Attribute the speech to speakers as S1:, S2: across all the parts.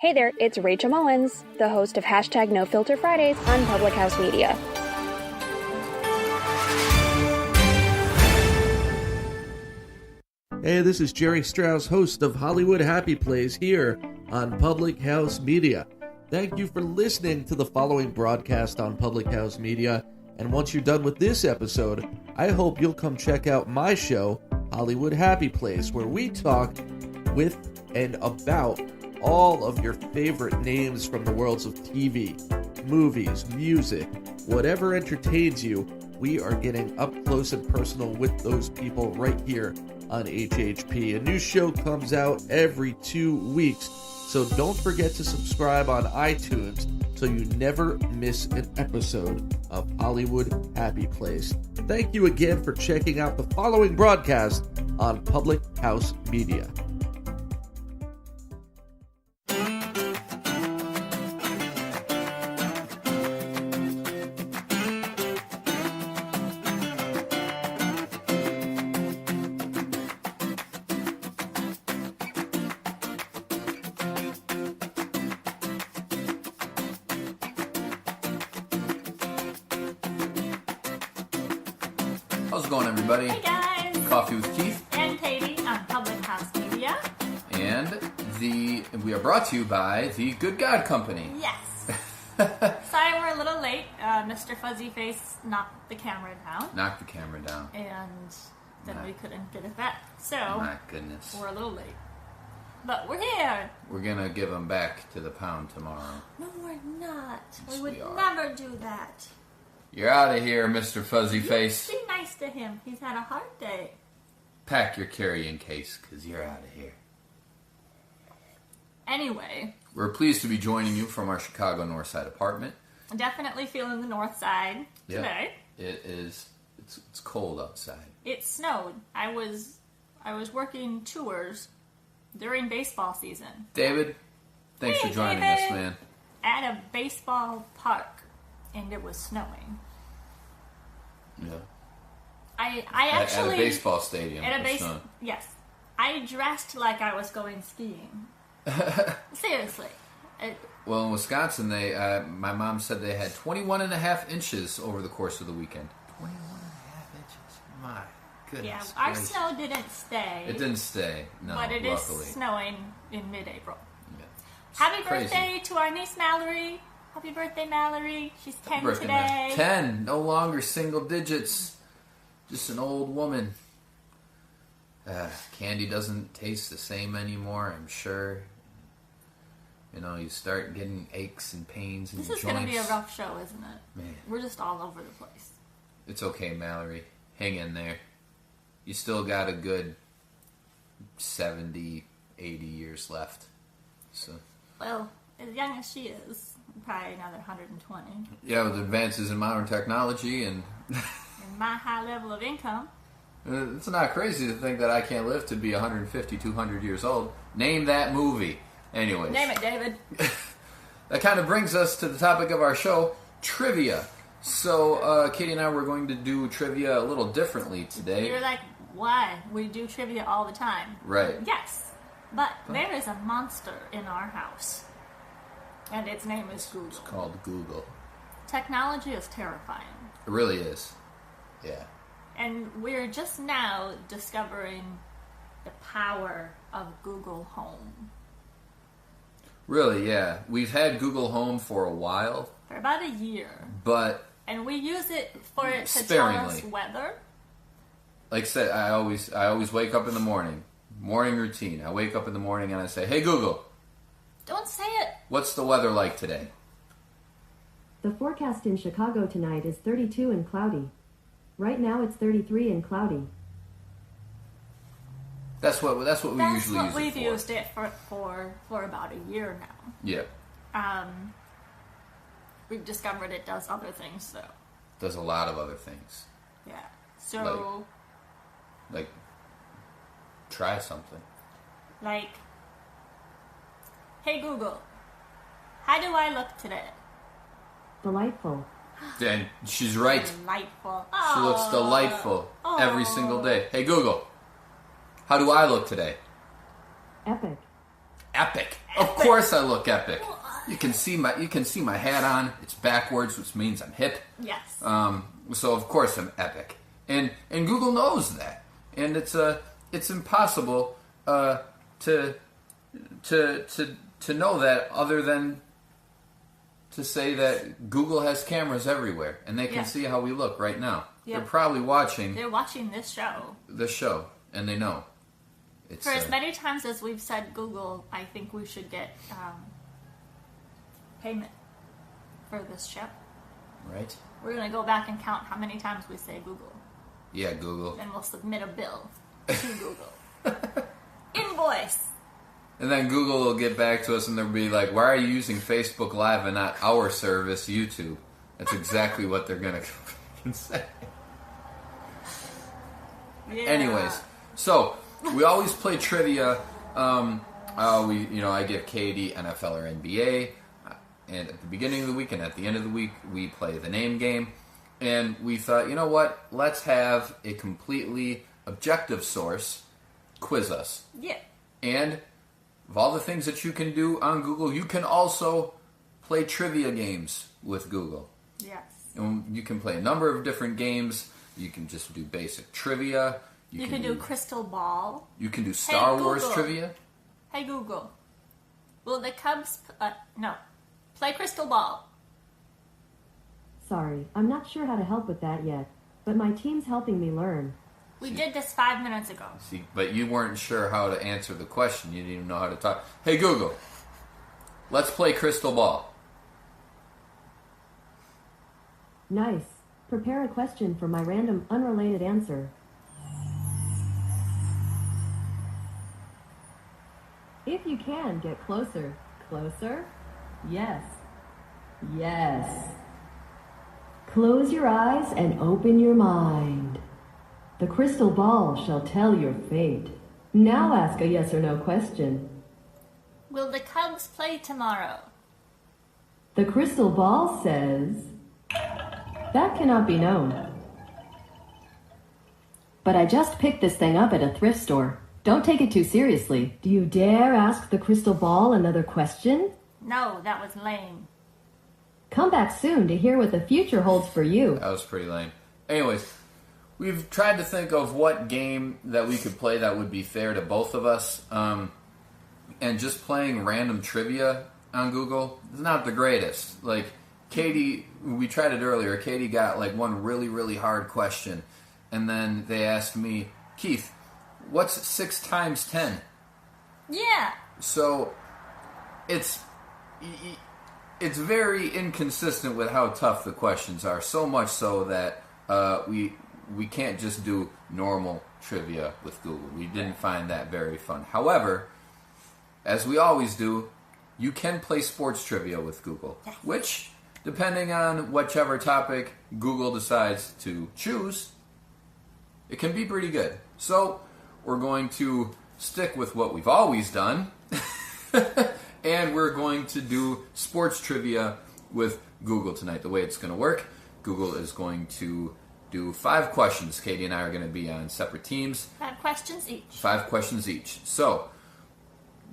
S1: Hey there, it's Rachel Mullins, the host of Hashtag No Filter Fridays on Public House Media.
S2: Hey, this is Jerry Strauss, host of Hollywood Happy Plays here on Public House Media. Thank you for listening to the following broadcast on Public House Media. And once you're done with this episode, I hope you'll come check out my show, Hollywood Happy Plays, where we talk with and about all of your favorite names from the worlds of TV, movies, music, whatever entertains you. We are getting up close and personal with those people right here on HHP. A new show comes out every 2 weeks, so don't forget to subscribe on iTunes so you never miss an episode of Hollywood Happy Place. Thank you again for checking out the following broadcast on Public House Media.
S3: How's it going, everybody?
S4: Hey guys!
S3: Coffee with Keith
S4: And Katie on Public House Media.
S3: and we are brought to you by the Good God Company.
S4: Yes! Sorry we're a little late. Mr. Fuzzy Face knocked the camera down.
S3: Knock the camera down.
S4: And then we couldn't get it back. So,
S3: My goodness.
S4: we're a little late. But we're here!
S3: We're gonna give them back to the pound tomorrow.
S4: No, we're not.
S3: Yes,
S4: we would
S3: we are.
S4: never do that.
S3: You're out of here, Mr. Fuzzy Face.
S4: Be nice to him. He's had a hard day.
S3: Pack your carrying case, because you're out of here.
S4: Anyway,
S3: We're pleased to be joining you from our Chicago Northside apartment.
S4: definitely feeling the north side today.
S3: It is. It's cold outside.
S4: It snowed. I was working tours during baseball season
S3: David, thanks
S4: Hey,
S3: for joining
S4: David.
S3: us, man.
S4: at a baseball park, and it was snowing.
S3: Yeah.
S4: I
S3: At
S4: actually
S3: a baseball stadium.
S4: at a
S3: it's not-
S4: yes, I dressed like I was going skiing. Seriously,
S3: Well, in Wisconsin, my mom said they had 21 and a half inches over the course of the weekend. 21 and a half inches. My goodness.
S4: yeah, our
S3: gracious.
S4: snow didn't stay.
S3: It didn't stay. No,
S4: but it
S3: luckily.
S4: is snowing in mid-April.
S3: Yeah. It's
S4: Happy
S3: crazy.
S4: birthday to our niece Mallory. Happy birthday, Mallory. She's 10
S3: Birthday,
S4: today.
S3: man. 10. No longer single digits. Just an old woman. Candy doesn't taste the same anymore, I'm sure. You know, you start getting aches and pains in
S4: This
S3: your
S4: is
S3: joints.
S4: going to be a rough show, isn't it?
S3: Man.
S4: We're just all over the place.
S3: It's okay, Mallory. Hang in there. You still got a good 70, 80 years left. So,
S4: Well, as young as she is, probably another 120.
S3: yeah, with advances in modern technology, and
S4: And my high level of income.
S3: it's not crazy to think that I can't live to be 150, 200 years old. Name that movie. Anyways.
S4: Name it, David.
S3: That kind of brings us to the topic of our show, trivia. So, Katie and I were going to do trivia a little differently today.
S4: You're like, why? We do trivia all the time.
S3: Right.
S4: Yes. But there is a monster in our house. And its name is Google.
S3: It's called Google.
S4: Technology is terrifying.
S3: It really is. Yeah.
S4: And we're just now discovering the power of Google Home.
S3: Really, yeah. We've had Google Home for a while,
S4: For about a year.
S3: but
S4: And we use it for it to
S3: Sparingly.
S4: tell us weather.
S3: like I said, I always wake up in the morning routine. I wake up in the morning and I say, "Hey Google,
S4: Don't say it.
S3: what's the weather like today?"
S5: The forecast in Chicago tonight is 32 and cloudy. Right now it's 33 and cloudy.
S3: That's what we
S4: That's
S3: usually
S4: what
S3: use
S4: we've
S3: it for.
S4: used it for about a year now.
S3: Yeah,
S4: We've discovered it does other things though.
S3: does a lot of other things.
S4: Yeah. So
S3: Like, try something.
S4: like hey Google, how do I look today?
S5: Delightful.
S3: Then she's right.
S4: Delightful.
S3: She looks delightful every
S4: Aw.
S3: single day. Hey Google, how do I look today?
S5: Epic.
S3: Epic. Of course I look epic. You can see my hat on. It's backwards, which means I'm hip.
S4: Yes.
S3: So of course I'm epic. And Google knows that. And it's impossible to know that other than to say that Google has cameras everywhere and they can see how we look right now.
S4: Yeah.
S3: They're probably watching
S4: They're watching this show.
S3: And they know. It's,
S4: For as many times as we've said Google, I think we should get payment for this show.
S3: Right?
S4: We're going to go back and count how many times we say Google.
S3: Yeah, Google.
S4: Then we'll submit a bill to Google. Invoice!
S3: And then Google will get back to us and they'll be like, why are you using Facebook Live and not our service, YouTube? That's exactly what they're going to say.
S4: Yeah.
S3: Anyways, so we always play trivia. I give Katie NFL or NBA. And at the beginning of the week and at the end of the week, we play the name game. And we thought, you know what? Let's have a completely objective source quiz us.
S4: Yeah.
S3: And of all the things that you can do on Google, you can also play trivia games with Google.
S4: Yes.
S3: And you can play a number of different games. You can just do basic trivia.
S4: You can do crystal ball.
S3: You can do Star Wars
S4: Google.
S3: trivia.
S4: Hey Google, will the Cubs play crystal ball?
S5: Sorry, I'm not sure how to help with that yet, but my team's helping me learn.
S4: We did this 5 minutes ago.
S3: See, but you weren't sure how to answer the question. You didn't even know how to talk. Hey Google, let's play crystal ball.
S5: Nice. Prepare a question for my random, unrelated answer. If you can, get closer. Closer? Yes. Yes. Close your eyes and open your mind. The crystal ball shall tell your fate. Now ask a yes or no question.
S4: Will the Cubs play tomorrow?
S5: The crystal ball says... that cannot be known. But I just picked this thing up at a thrift store. Don't take it too seriously. Do you dare ask the crystal ball another question?
S4: No, that was lame.
S5: Come back soon to hear what the future holds for you.
S3: That was pretty lame. Anyways, we've tried to think of what game that we could play that would be fair to both of us. And just playing random trivia on Google is not the greatest. Like, Katie, we tried it earlier. Katie got like one really, really hard question. And then they asked me, Keith, what's 6 times 10?
S4: Yeah.
S3: So it's very inconsistent with how tough the questions are. So much so that we can't just do normal trivia with Google. We didn't find that very fun. However, as we always do, you can play sports trivia with Google, which, depending on whichever topic Google decides to choose, it can be pretty good. So we're going to stick with what we've always done, and we're going to do sports trivia with Google tonight. The way it's going to work, Google is going to do 5 questions. Katie and I are going to be on separate teams.
S4: 5 questions each.
S3: 5 questions each. So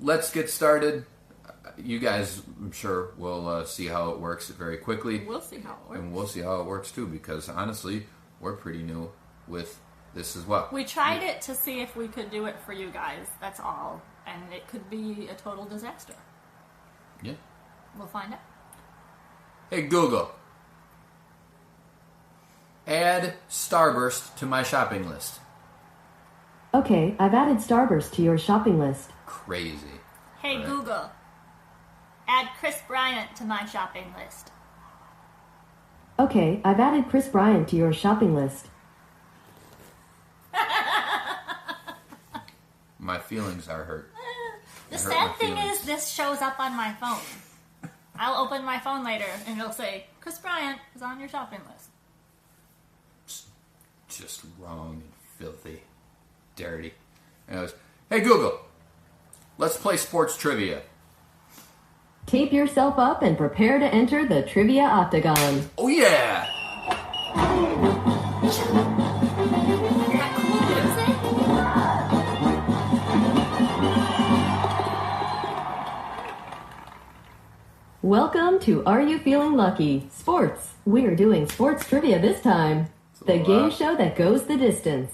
S3: let's get started. You guys, I'm sure, will see how it works very quickly.
S4: We'll see how it works.
S3: And we'll see how it works too, because honestly, we're pretty new with this as well.
S4: We tried it to see if we could do it for you guys. That's all. And it could be a total disaster.
S3: Yeah.
S4: We'll find out.
S3: Hey Google, add Starburst to my shopping list.
S5: Okay, I've added Starburst to your shopping list.
S3: Crazy.
S4: Hey
S3: Right.
S4: Google, add Chris Bryant to my shopping list.
S5: Okay, I've added Chris Bryant to your shopping list.
S3: My feelings are hurt.
S4: The
S3: It hurt
S4: sad
S3: my
S4: thing
S3: feelings.
S4: is, this shows up on my phone. I'll open my phone later and it'll say, Chris Bryant is on your shopping list.
S3: Just wrong and filthy. Dirty. Anyways, hey Google, let's play sports trivia.
S5: Tape yourself up and prepare to enter the Trivia Octagon.
S3: Oh yeah!
S4: That cool music?
S5: Welcome to Are You Feeling Lucky? Sports. We're doing sports trivia this time. The game show that goes the distance.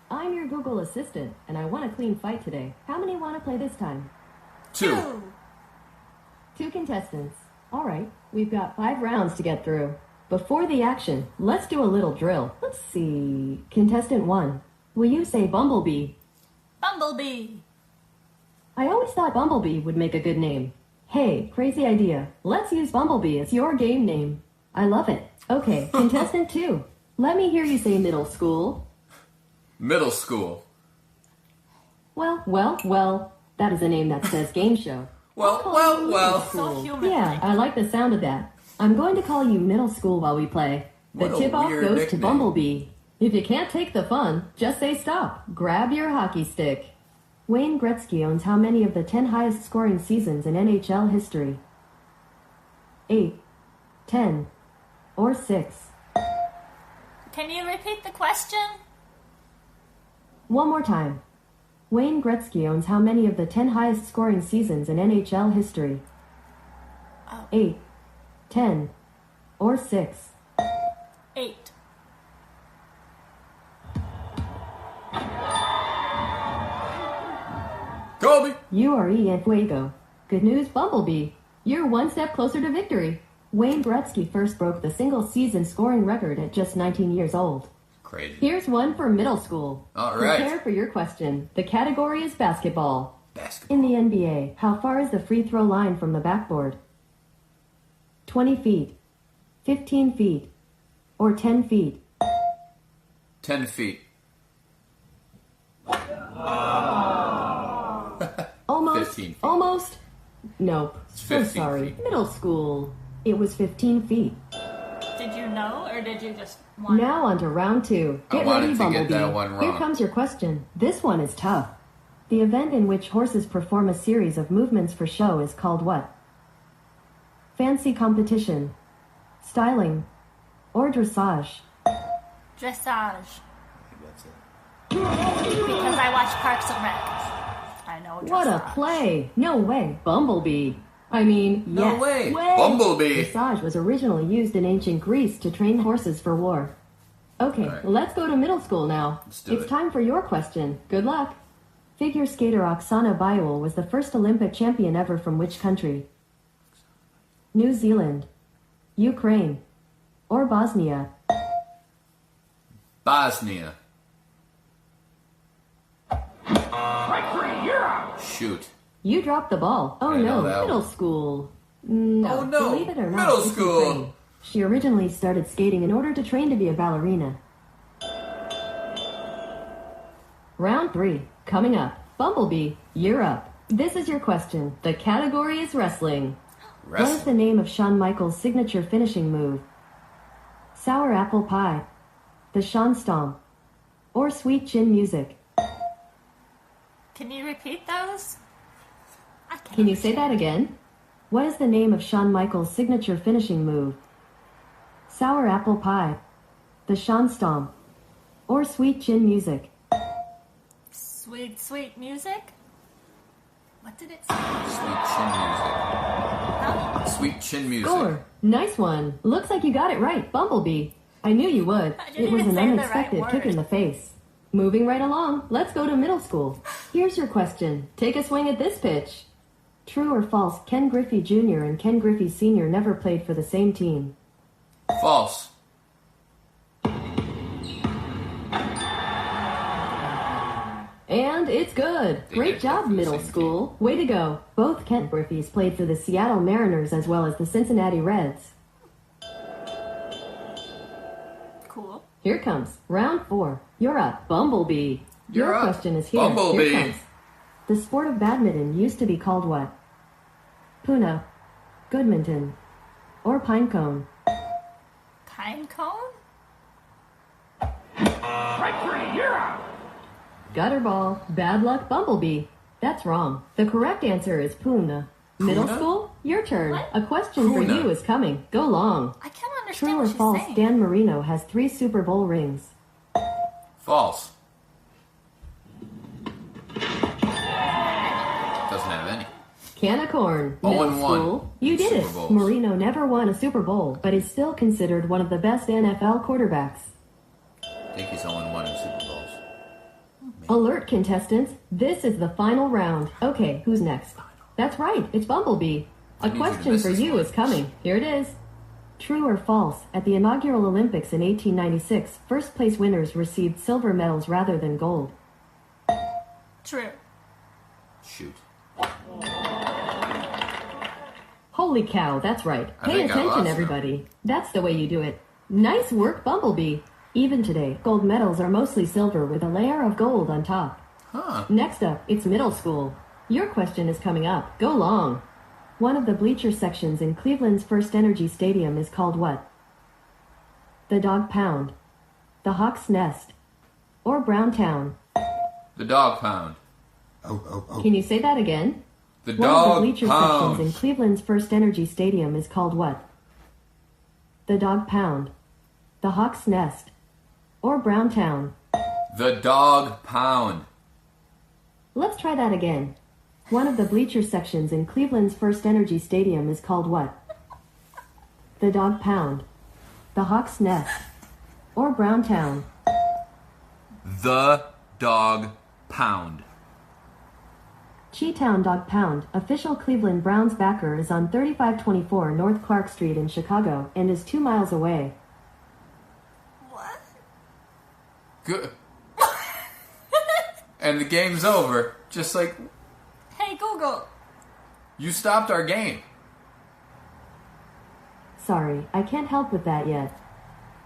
S5: I'm your Google Assistant, and I want a clean fight today. How many want to play this time?
S3: 2.
S5: 2 contestants. All right, we've got 5 rounds to get through. Before the action, let's do a little drill. Let's see. Contestant 1, will you say Bumblebee?
S4: Bumblebee.
S5: I always thought Bumblebee would make a good name. Hey, crazy idea. Let's use Bumblebee as your game name. I love it. Okay, contestant 2, let me hear you say middle school.
S3: Middle school.
S5: Well, that is a name that says game show.
S3: Well.
S4: So human.
S5: Yeah, I like the sound of that. I'm going to call you middle school while we play. The
S3: What a
S5: tip-off
S3: weird
S5: goes to
S3: nickname.
S5: Bumblebee. If you can't take the fun, just say stop. Grab your hockey stick. Wayne Gretzky owns how many of the 10 highest scoring seasons in NHL history? 8, 10, or 6?
S4: Can you repeat the question?
S5: One more time. Wayne Gretzky owns how many of the 10 highest scoring seasons in NHL history? 8, 10, or 6?
S4: 8.
S3: Kobe.
S5: You are en fuego. Good news, Bumblebee. You're one step closer to victory. Wayne Gretzky first broke the single-season scoring record at just 19 years old.
S3: Crazy.
S5: Here's one for middle school.
S3: All right.
S5: Prepare for your question. The category is basketball.
S3: Basketball.
S5: In the NBA, how far is the free throw line from the backboard? 20 feet, 15 feet, or 10 feet?
S3: 10 feet.
S5: Almost.
S3: 15 feet.
S5: Almost. Nope.
S3: It's
S5: So
S3: 15
S5: sorry.
S3: feet.
S5: Middle school. It was 15 feet.
S4: Did you know, or did you just want?
S5: Now on to round 2.
S3: I
S5: Get
S3: wanted
S5: ready,
S3: to
S5: Bumblebee.
S3: get that one
S5: Here
S3: wrong.
S5: comes your question. This one is tough. The event in which horses perform a series of movements for show is called what? Fancy competition, styling, or dressage?
S4: Dressage.
S3: That's it.
S4: Because I watch Parks and Rec. I know dressage.
S5: What a play! No way, Bumblebee. I mean,
S3: No
S5: yes,
S3: way. Bumblebee.
S5: Dressage was originally used in ancient Greece to train horses for war. Okay,
S3: All right.
S5: let's go to middle school now.
S3: Let's do
S5: It's
S3: it.
S5: time for your question. Good luck. Figure skater Oksana Bayul was the first Olympic champion ever from which country? New Zealand, Ukraine, or Bosnia?
S3: Bosnia. Shoot.
S5: You dropped the ball. Oh
S3: I know
S5: no,
S3: that
S5: middle
S3: one.
S5: school. No,
S3: Oh, no,
S5: believe it or not,
S3: middle
S5: it's
S3: school.
S5: Ukraine. She originally started skating in order to train to be a ballerina. Round 3, coming up. Bumblebee, you're up. This is your question. The category is wrestling. What is the
S3: Wrestling.
S5: name of Shawn Michaels' signature finishing move? Sour apple pie, the Shawn Stomp, or sweet chin music?
S4: Can you repeat those? I can't.
S5: Can you say that again? What is the name of Shawn Michaels' signature finishing move? Sour apple pie, the Shawn Stomp, or sweet chin music?
S4: Sweet, sweet music? What did it say?
S3: Sweet chin music.
S4: Huh?
S3: Sweet chin music.
S5: Score! Nice one. Looks like you got it right, Bumblebee. I knew you would.
S4: I didn't
S5: It was
S4: even
S5: an
S4: say the
S5: unexpected
S4: right
S5: kick in
S4: word.
S5: the face. Moving right along, let's go to middle school. Here's your question. Take a swing at this pitch. True or false, Ken Griffey Jr. and Ken Griffey Sr. never played for the same team?
S3: False.
S5: And it's good.
S3: They
S5: Great
S3: did
S5: job,
S3: play for the
S5: middle
S3: same
S5: school. Way to go. Both Kent Griffeys played for the Seattle Mariners as well as the Cincinnati Reds.
S4: Cool.
S5: Here comes round 4. You're up, Bumblebee.
S3: You're
S5: Your
S3: up,
S5: question is here.
S3: Bumblebee.
S5: Here comes. The sport of badminton used to be called what? Puna, Goodminton, or Pinecone?
S4: Pine cone?
S5: Gutter ball. Bad luck, Bumblebee. That's wrong. The correct answer is Puna. Middle
S3: Puna?
S5: school, your turn.
S4: What?
S5: A question for
S3: Puna.
S5: you is coming. Go long.
S4: I can't understand
S5: True
S4: what
S5: or
S4: she's
S5: false,
S4: saying.
S5: Dan Marino has 3 Super Bowl rings?
S3: False. Doesn't doesn't have any.
S5: Can of corn.
S3: 0-1
S5: Middle school. You did
S3: Super
S5: it.
S3: Bowls.
S5: Marino never won a Super Bowl, but is still considered one of the best NFL quarterbacks.
S3: I think he's 0-1 in Super Bowls.
S5: Alert, contestants. This is the final round. Okay, who's next? That's right, it's Bumblebee.
S3: I
S5: A
S3: need you to
S5: question
S3: miss
S5: for
S3: this
S5: you
S3: one.
S5: is coming. Here it is. True or false, at the inaugural Olympics in 1896, first place winners received silver medals rather than gold.
S4: True.
S3: Shoot.
S5: Holy cow, that's right.
S3: I
S5: Pay
S3: think I lost
S5: attention,
S3: now.
S5: everybody. That's the way you do it. Nice work, Bumblebee. Even today, gold medals are mostly silver with a layer of gold on top.
S3: Huh.
S5: Next up, it's middle school. Your question is coming up. Go long. One of the bleacher sections in Cleveland's First Energy Stadium is called what? The Dog Pound, the Hawk's Nest, or Browntown.
S3: The Dog Pound.
S5: Can you say that again?
S3: The
S5: One of the
S3: Dog
S5: bleacher sections in
S3: Pound.
S5: Cleveland's First Energy Stadium is called what? The Dog Pound, the Hawk's Nest, or Browntown.
S3: The Dog Pound.
S5: Let's try that again. One of the bleacher sections in Cleveland's First Energy Stadium is called what? The Dog Pound, the Hawk's Nest, or Browntown.
S3: The Dog Pound.
S5: Cheetown Dog Pound, official Cleveland Browns backer, is on 3524 North Clark Street in Chicago and is 2 miles away.
S4: What?
S3: Good. And the game's over. Just like,
S4: Hey, Google.
S3: you stopped our game.
S5: Sorry, I can't help with that yet.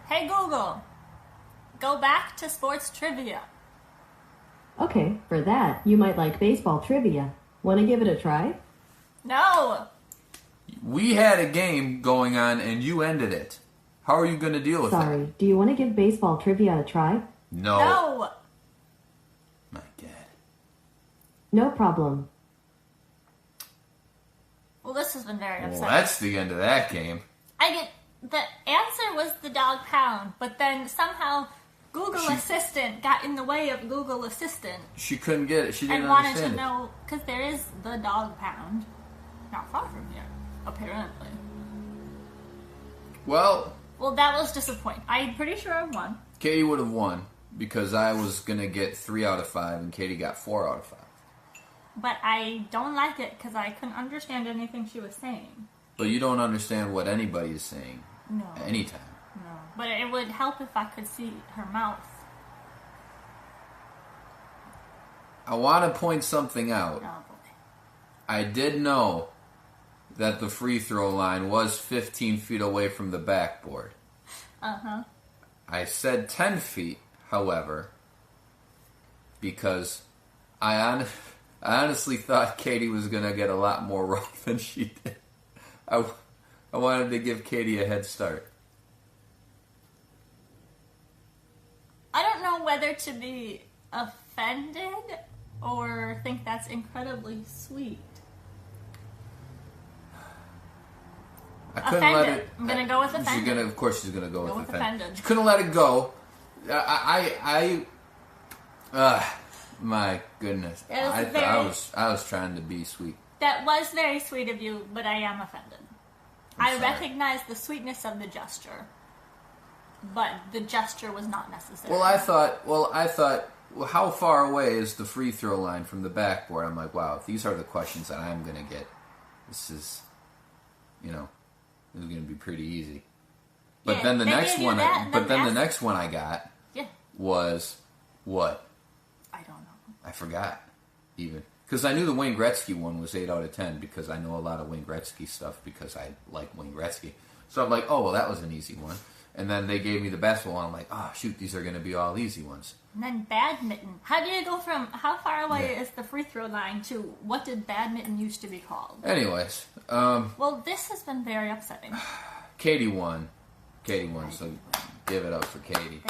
S4: Hey, Google. Go back to sports trivia.
S5: Okay, for that, you might like baseball trivia. Want to give it a try?
S4: No.
S3: We had a game going on and you ended it. How are you going to deal with that?
S5: Sorry, do you want to give baseball trivia a try?
S3: No.
S4: No.
S3: My God.
S5: No problem.
S4: Well, this has been very
S3: Well,
S4: upsetting.
S3: that's the end of that game.
S4: I get the answer was the Dog Pound, but then somehow Google Assistant got in the way of Google Assistant
S3: She couldn't get it. She didn't
S4: and wanted
S3: understand
S4: to
S3: it.
S4: know because there is the Dog Pound not far from here, apparently.
S3: Well,
S4: Well, that was disappointing. I'm pretty sure I won.
S3: Katie would have won because I was going to get 3 out of 5 and Katie got 4 out of 5.
S4: But I don't like it because I couldn't understand anything she was saying.
S3: But you don't understand what anybody is saying
S4: No.
S3: anytime.
S4: No. But it would help if I could see her mouth.
S3: I want to point something out.
S4: Oh, boy.
S3: I did know that the free throw line was 15 feet away from the backboard.
S4: Uh-huh.
S3: I said 10 feet, however, because I honestly thought Katie was going to get a lot more wrong than she did. I wanted to give Katie a head start.
S4: I don't know whether to be offended or think that's incredibly sweet.
S3: I couldn't let
S4: Offended.
S3: it.
S4: I'm gonna go with
S3: She's
S4: offended.
S3: gonna, of course, she's gonna go
S4: Go
S3: with
S4: with
S3: offended.
S4: offended.
S3: She couldn't let it go. My goodness.
S4: It was
S3: I was trying to be sweet.
S4: That was very sweet of you, but I am offended. I
S3: sorry.
S4: recognize the sweetness of the gesture, but the gesture was not necessary.
S3: Well, I thought, well, how far away is the free throw line from the backboard? I'm like, wow, if these are the questions that I'm gonna get, this is gonna be pretty easy. But
S4: Yeah,
S3: then the
S4: they
S3: next
S4: gave you
S3: one,
S4: that, and
S3: but
S4: then
S3: then the
S4: ask-
S3: next one I got
S4: Yeah,
S3: was what?
S4: I don't know.
S3: I forgot even because I knew the Wayne Gretzky one was 8 out of 10 because I know a lot of Wayne Gretzky stuff because I like Wayne Gretzky. So I'm like, oh well, that was an easy one. And then they gave me the basketball one. I'm like, oh shoot, these are going to be all easy ones.
S4: And then badminton. How do you go from how far away is the free throw line to what did badminton used to be called?
S3: Anyways,
S4: Well, this has been very upsetting.
S3: Katie won. So give it up for Katie.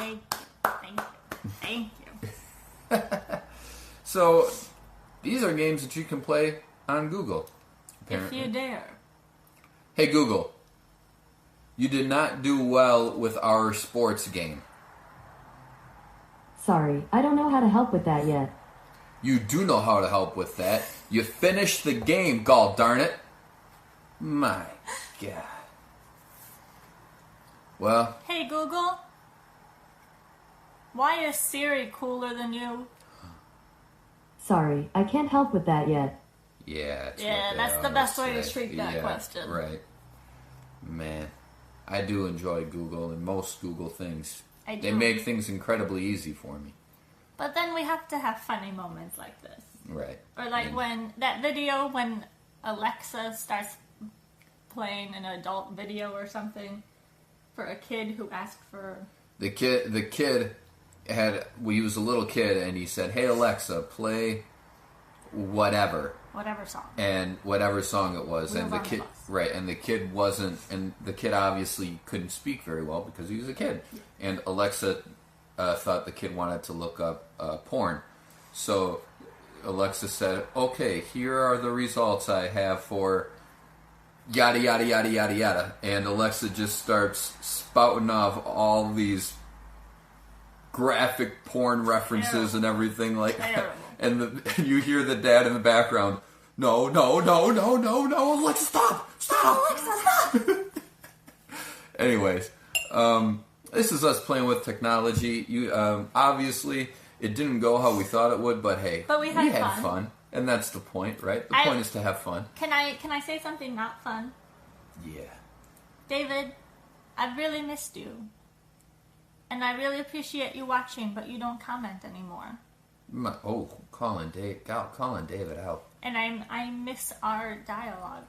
S4: Thank you.
S3: So these are games that you can play on Google. Apparently.
S4: If you dare.
S3: Hey Google, you did not do well with our sports game.
S5: Sorry, I don't know how to help with that yet.
S3: You do know how to help with that. You finished the game, gall darn it. My God. Well,
S4: Hey Google, why is Siri cooler than you?
S5: Sorry, I can't help with that yet.
S3: yeah.
S4: That's the best way to treat that question.
S3: Right. Man, I do enjoy Google and most Google things.
S4: I do.
S3: They make things incredibly easy for me.
S4: But then we have to have funny moments like this.
S3: Right.
S4: Or like
S3: And-
S4: when that video when Alexa starts playing an adult video or something for a kid who asked for
S3: The kid he was a little kid and he said, "Hey Alexa, play whatever."
S4: whatever song.
S3: And whatever song it was, and
S4: Wheels
S3: the
S4: on the
S3: kid,
S4: Bus.
S3: right, and the kid wasn't, and the kid obviously couldn't speak very well because he was a kid, and Alexa thought the kid wanted to look up porn, so Alexa said, "Okay, here are the results I have for yada yada yada yada yada," and Alexa just starts spouting off all these graphic porn references and everything like that.
S4: Terrible.
S3: And you hear the dad in the background, no, Alexa, stop, Alexa, stop. Anyways, this is us playing with technology. You obviously, it didn't go how we thought it would, but hey,
S4: But we had
S3: fun. And that's the point, right? The point is to have fun.
S4: Can I say something not fun?
S3: Yeah.
S4: David, I've really missed you. And I really appreciate you watching, but you don't comment anymore.
S3: Calling David out.
S4: And I miss our dialogue.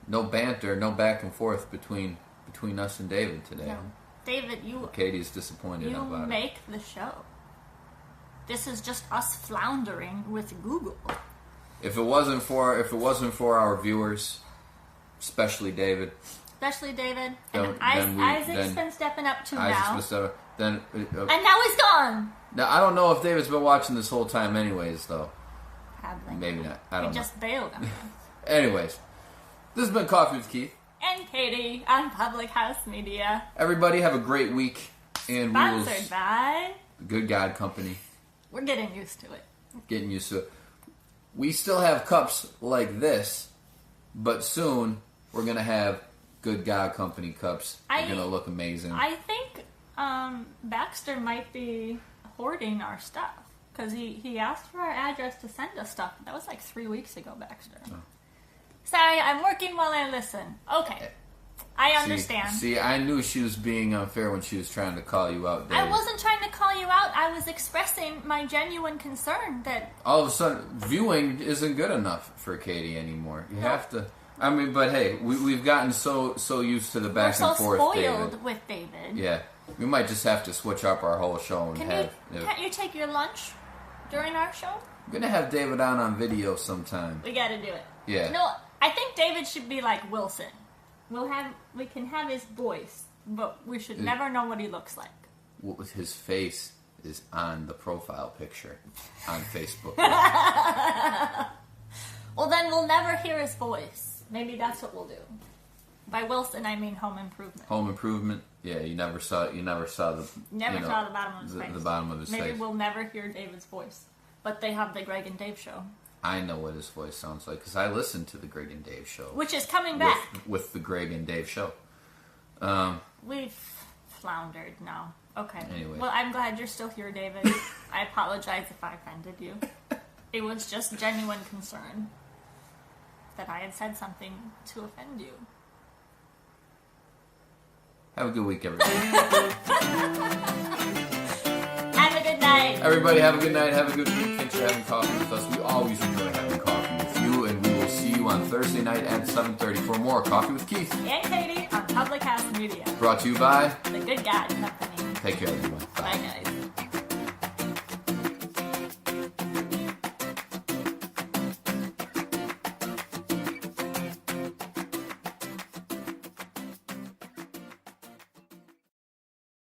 S3: No banter, no back and forth between us and David today.
S4: No. David,
S3: Katie's disappointed
S4: you
S3: about it.
S4: make the show. This is just us floundering with Google.
S3: If it wasn't for our viewers, especially David,
S4: And
S3: then
S4: Isaac's been stepping up to now.
S3: then
S4: And now he's gone!
S3: now I don't know if David's been watching this whole time, anyways. Though
S4: Probably.
S3: maybe not. I
S4: He
S3: don't know.
S4: just bailed on us.
S3: Anyways, this has been Coffee with Keith.
S4: And Katie on Public House Media.
S3: Everybody have a great week, and we will.
S4: Sponsored by...
S3: Good God Company.
S4: We're getting used to it.
S3: Getting used to it. We still have cups like this, but soon we're gonna have Good God Company cups. They're gonna look amazing.
S4: I think Baxter might be hoarding our stuff. Because he asked for our address to send us stuff. That was like 3 weeks ago, Baxter.
S3: Oh.
S4: Sorry, I'm working while I listen. Okay. I understand.
S3: See, I knew she was being unfair when she was trying to call you out, Dave.
S4: I wasn't trying to call you out. I was expressing my genuine concern that...
S3: All of a sudden, viewing isn't good enough for Katie anymore. You have to... I mean, but hey, we've gotten so used to the
S4: We're
S3: back
S4: so
S3: and forth,
S4: spoiled
S3: David.
S4: with David.
S3: Yeah. We might just have to switch up our whole show and
S4: Can't you take your lunch during our show?
S3: I'm gonna have David on video sometime.
S4: We gotta do it.
S3: Yeah.
S4: No, I think David should be like Wilson. We can have his voice, but we should never know what he looks like.
S3: His face is on the profile picture on Facebook.
S4: Well, then we'll never hear his voice. Maybe that's what we'll do. By Wilson, I mean Home Improvement.
S3: Home Improvement. Yeah, you never saw the
S4: Never saw the bottom of his face.
S3: The bottom of his
S4: Maybe
S3: face.
S4: we'll never hear David's voice. But they have the Greg and Dave show,
S3: I know what his voice sounds like because I listened to the Greg and Dave show.
S4: which is coming back.
S3: with the Greg and Dave show.
S4: We've floundered now. Okay.
S3: Anyway.
S4: Well, I'm glad you're still here, David. I apologize if I offended you. It was just genuine concern that I had said something to offend you.
S3: Have a good week, everybody.
S4: Have a good night.
S3: Everybody, have a good night. Have a good week. Thanks for having coffee with us. We always enjoy having coffee with you, and we will see you on Thursday night at 7:30 for more Coffee with Keith.
S4: And Katie on Public House Media.
S3: Brought to you by
S4: The Good God Company.
S3: Take care, everyone.
S4: Bye, guys.